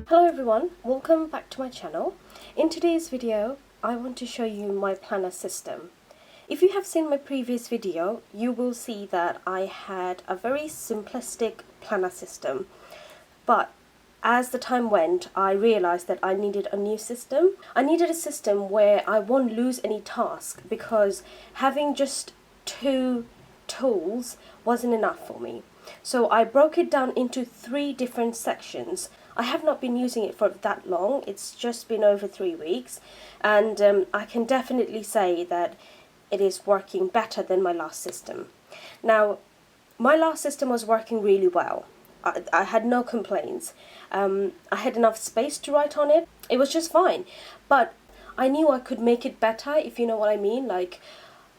Hello everyone, welcome back to my channel. In today's video, I want to show you my planner system. If you have seen my previous video, you will see that I had a very simplistic planner system. But as the time went, I realized that I needed a new system. I needed a system where I won't lose any task, because having just two tools wasn't enough for me. So I broke it down into 3 different sections. I have not been using it for that long, it's just been over 3 weeks, and I can definitely say that it is working better than my last system. Now, my last system was working really well. I had no complaints. I had enough space to write on it. It was just fine. But I knew I could make it better, if you know what I mean. Like,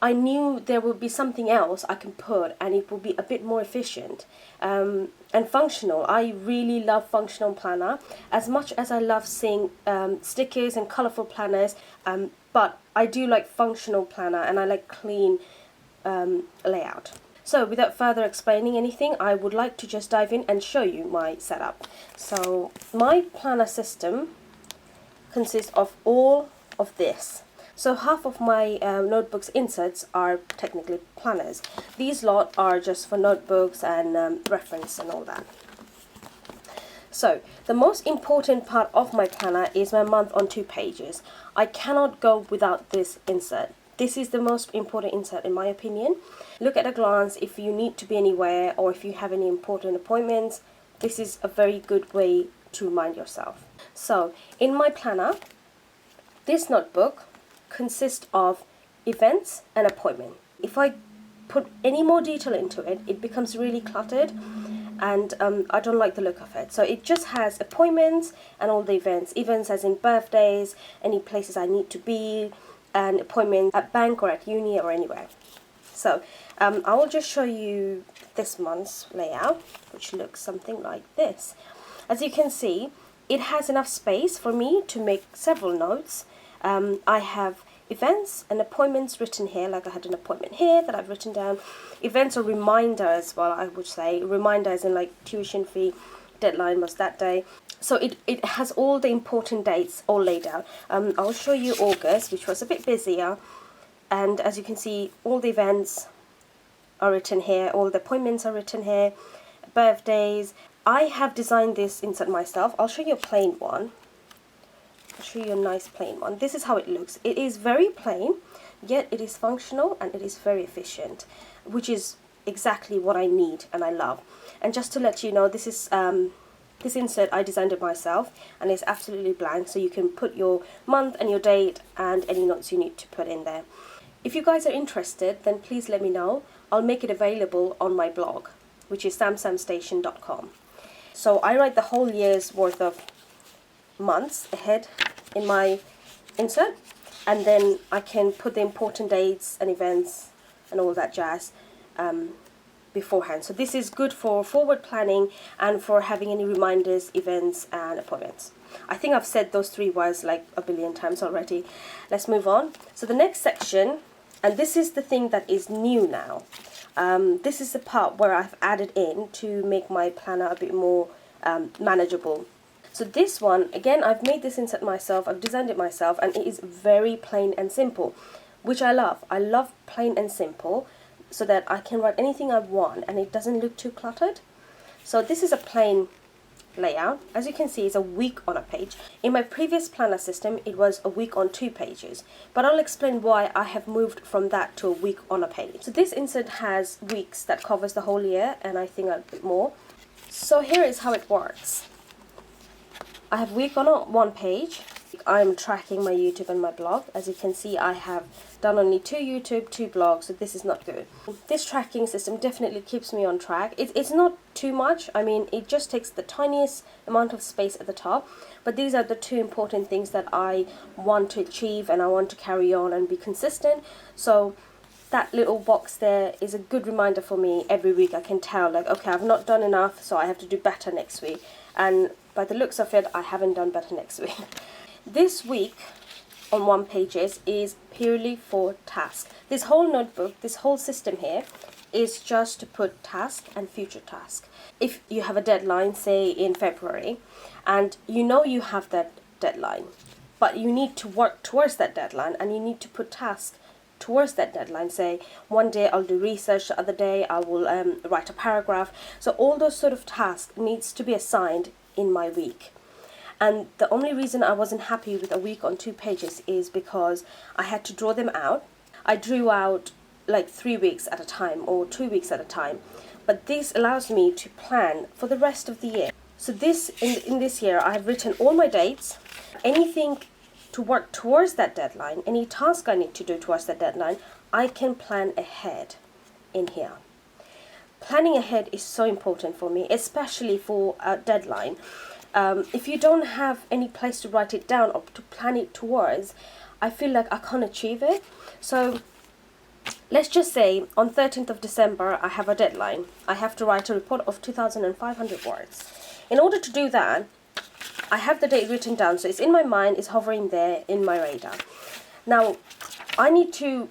I knew there would be something else I can put and it would be a bit more efficient and functional. I really love functional planner as much as I love seeing stickers and colourful planners, but I do like functional planner and I like clean layout. So without further explaining anything, I would like to just dive in and show you my setup. So my planner system consists of all of this. So half of my notebooks inserts are technically planners. These lot are just for notebooks and reference and all that. So the most important part of my planner is my month on 2 pages. I cannot go without this insert. This is the most important insert in my opinion. Look at a glance if you need to be anywhere or if you have any important appointments. This is a very good way to remind yourself. So in my planner, this notebook consists of events and appointment. If I put any more detail into it, it becomes really cluttered and I don't like the look of it. So it just has appointments and all the events as in birthdays, any places I need to be, and appointments at bank or at uni or anywhere. So I will just show you this month's layout, which looks something like this. As you can see, it has enough space for me to make several notes. I have events and appointments written here, like I had an appointment here that I've written down. Events or reminder as well, I would say. Reminder as in like tuition fee, deadline was that day. So it has all the important dates all laid out. I'll show you August, which was a bit busier. And as you can see, all the events are written here, all the appointments are written here, birthdays. I have designed this insert myself. I'll show you a plain one. I'll show you a nice plain one. This is how it looks. It is very plain, yet it is functional and it is very efficient, which is exactly what I need and I love. And just to let you know, this is this insert, I designed it myself and it's absolutely blank, so you can put your month and your date and any notes you need to put in there. If you guys are interested, then please let me know. I'll make it available on my blog, which is samsamstation.com. So I write the whole year's worth of months ahead in my insert, and then I can put the important dates and events and all that jazz beforehand. So this is good for forward planning and for having any reminders, events and appointments. I think I've said those 3 words like a billion times already. Let's move on. So the next section, and this is the thing that is new now. This is the part where I've added in to make my planner a bit more manageable. So this one, again, I've made this insert myself, I've designed it myself, and it is very plain and simple, which I love. I love plain and simple so that I can write anything I want and it doesn't look too cluttered. So this is a plain layout. As you can see, it's a week on a page. In my previous planner system, it was a week on 2 pages, but I'll explain why I have moved from that to a week on a page. So this insert has weeks that covers the whole year, and I think a bit more. So here is how it works. I have week on 1 page. I'm tracking my YouTube and my blog. As you can see, I have done only 2 YouTube, 2 blogs, so this is not good. This tracking system definitely keeps me on track. It's not too much. I mean, it just takes the tiniest amount of space at the top, but these are the 2 important things that I want to achieve and I want to carry on and be consistent. So that little box there is a good reminder for me. Every week I can tell, like, okay, I've not done enough, so I have to do better next week. And by the looks of it, I haven't done better next week. This week on 1 pages is purely for tasks. This whole notebook, this whole system here is just to put task and future task. If you have a deadline, say in February, and you know you have that deadline, but you need to work towards that deadline and you need to put tasks towards that deadline. Say one day I'll do research, the other day I will write a paragraph. So all those sort of tasks needs to be assigned in my week. And the only reason I wasn't happy with a week on 2 pages is because I had to draw them out. I drew out like 3 weeks at a time or 2 weeks at a time. But this allows me to plan for the rest of the year. So this in this year I have written all my dates, anything to work towards that deadline, any task I need to do towards that deadline, I can plan ahead in here. Planning ahead is so important for me, especially for a deadline. If you don't have any place to write it down or to plan it towards, I feel like I can't achieve it. So let's just say on 13th of December I have a deadline. I have to write a report of 2,500 words. In order to do that, I have the date written down, so it's in my mind, it's hovering there in my radar. Now, I need to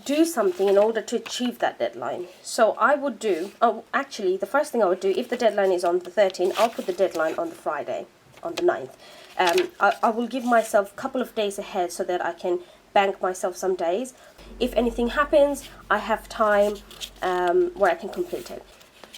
do something in order to achieve that deadline. So I would do, actually the first thing I would do, if the deadline is on the 13th, I'll put the deadline on the Friday, on the 9th. I will give myself a couple of days ahead so that I can bank myself some days. If anything happens, I have time where I can complete it.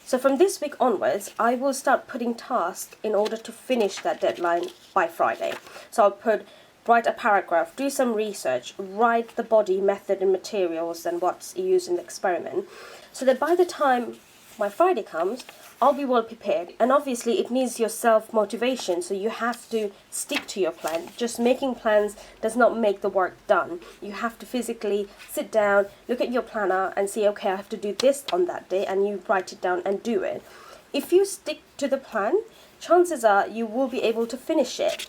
So from this week onwards, I will start putting tasks in order to finish that deadline by Friday. So I'll write a paragraph, do some research, write the body, method and materials and what's used in the experiment, so that by the time my Friday comes, I'll be well prepared. And obviously it needs your self-motivation, so you have to stick to your plan. Just making plans does not make the work done. You have to physically sit down, look at your planner and say, okay, I have to do this on that day, and you write it down and do it. If you stick to the plan, chances are you will be able to finish it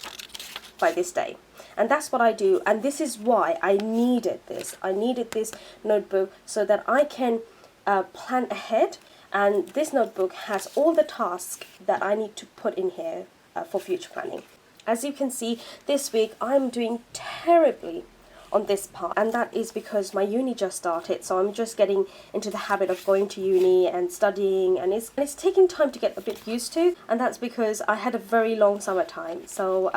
by this day. And that's what I do, and this is why I needed this. I needed this notebook so that I can plan ahead, and this notebook has all the tasks that I need to put in here for future planning. As you can see, this week I'm doing terribly on this part, and that is because my uni just started, so I'm just getting into the habit of going to uni and studying, and it's taking time to get a bit used to, and that's because I had a very long summertime. So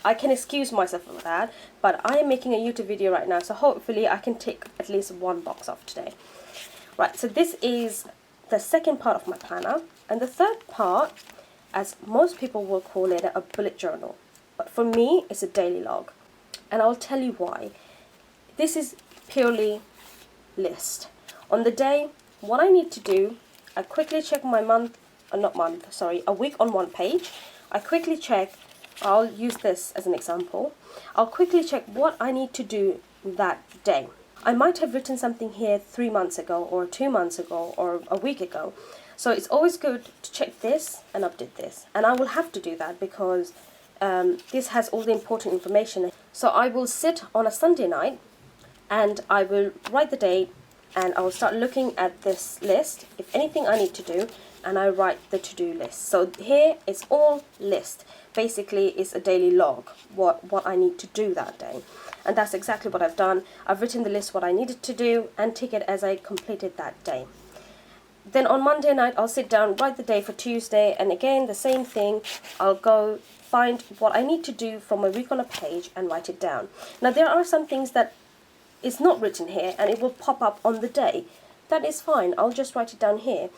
I can excuse myself for that, but I am making a YouTube video right now, so hopefully I can tick at least one box off today. Right, so this is the second part of my planner, and the third part, as most people will call it, a bullet journal. But for me, it's a daily log, and I'll tell you why. This is purely list. On the day, what I need to do, I quickly check my a week on one page. I quickly check, I'll use this as an example. I'll quickly check what I need to do that day. I might have written something here 3 months ago or 2 months ago or a week ago. So it's always good to check this and update this. And I will have to do that because this has all the important information. So I will sit on a Sunday night and I will write the date, and I will start looking at this list, if anything I need to do, and I write the to-do list. So here it's all list. Basically it's a daily log, what I need to do that day. And that's exactly what I've done. I've written the list what I needed to do and tick it as I completed that day. Then on Monday night I'll sit down, write the day for Tuesday, and again the same thing. I'll go find what I need to do from a week on a page and write it down. Now there are some things that is not written here and it will pop up on the day. That is fine, I'll just write it down here.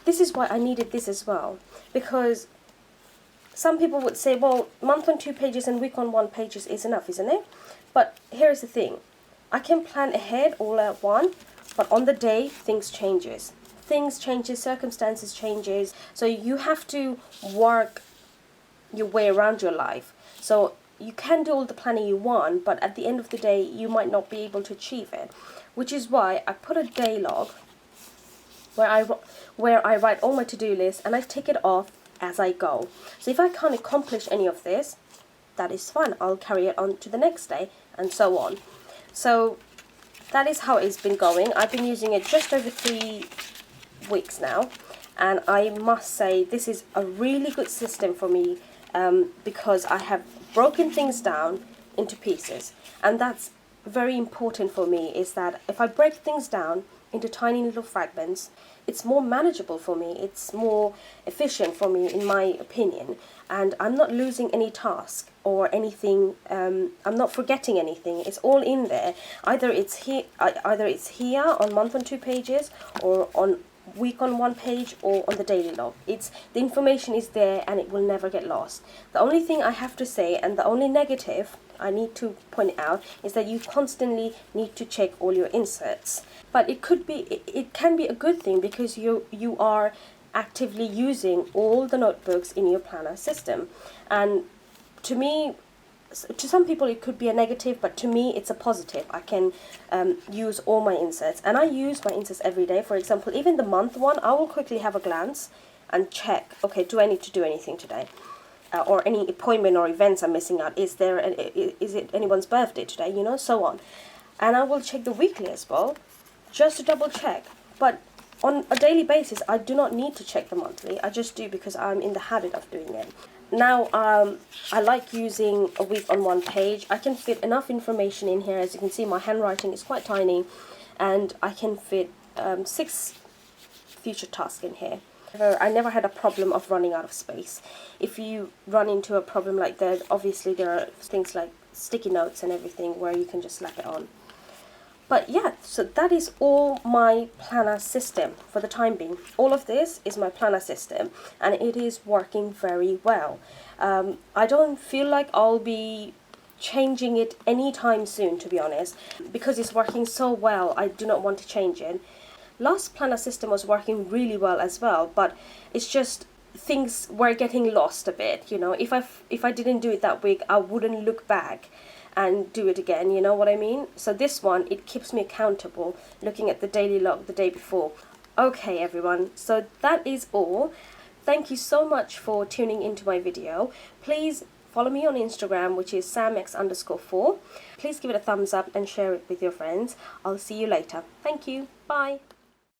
This is why I needed this as well, because some people would say, well, month on 2 pages and week on 1 pages is enough, isn't it? But here's the thing, I can plan ahead all at once, but on the day things changes. Things changes, circumstances changes, so you have to work your way around your life. So you can do all the planning you want, but at the end of the day you might not be able to achieve it, which is why I put a day log where I write all my to-do list and I tick it off as I go. So if I can't accomplish any of this, that is fine, I'll carry it on to the next day and so on. So that is how it's been going. I've been using it just over 3 weeks now, and I must say this is a really good system for me, because I have broken things down into pieces, and that's very important for me, is that if I break things down, into tiny little fragments, it's more manageable for me, it's more efficient for me in my opinion, and I'm not losing any task or anything. I'm not forgetting anything. It's all in there. Either it's here on month on 2 pages, or on week on 1 page, or on the daily log. It's the information is there and it will never get lost. The only thing I have to say, and the only negative I need to point out, is that you constantly need to check all your inserts. But it can be a good thing, because you are actively using all the notebooks in your planner system. And to me, to some people it could be a negative, but to me it's a positive. I can use all my inserts, and I use my inserts every day. For example, even the month one, I will quickly have a glance and check, okay, do I need to do anything today? Or any appointment or events I'm missing out. Is it anyone's birthday today? You know, so on. And I will check the weekly as well, just to double check. But on a daily basis, I do not need to check the monthly. I just do because I'm in the habit of doing it. Now, I like using a week on 1 page. I can fit enough information in here. As you can see, my handwriting is quite tiny, and I can fit 6 future tasks in here. I never had a problem of running out of space. If you run into a problem like that, obviously there are things like sticky notes and everything where you can just slap it on. But yeah, so that is all my planner system for the time being. All of this is my planner system, and it is working very well. I don't feel like I'll be changing it anytime soon, to be honest, because it's working so well. I do not want to change it. Last planner system was working really well as well, but it's just things were getting lost a bit. You know, if I didn't do it that week, I wouldn't look back and do it again, you know what I mean? So this one, it keeps me accountable, looking at the daily log the day before. Okay everyone, so that is all. Thank you so much for tuning into my video. Please follow me on Instagram, which is samx_4. Please give it a thumbs up and share it with your friends. I'll see you later. Thank you. Bye.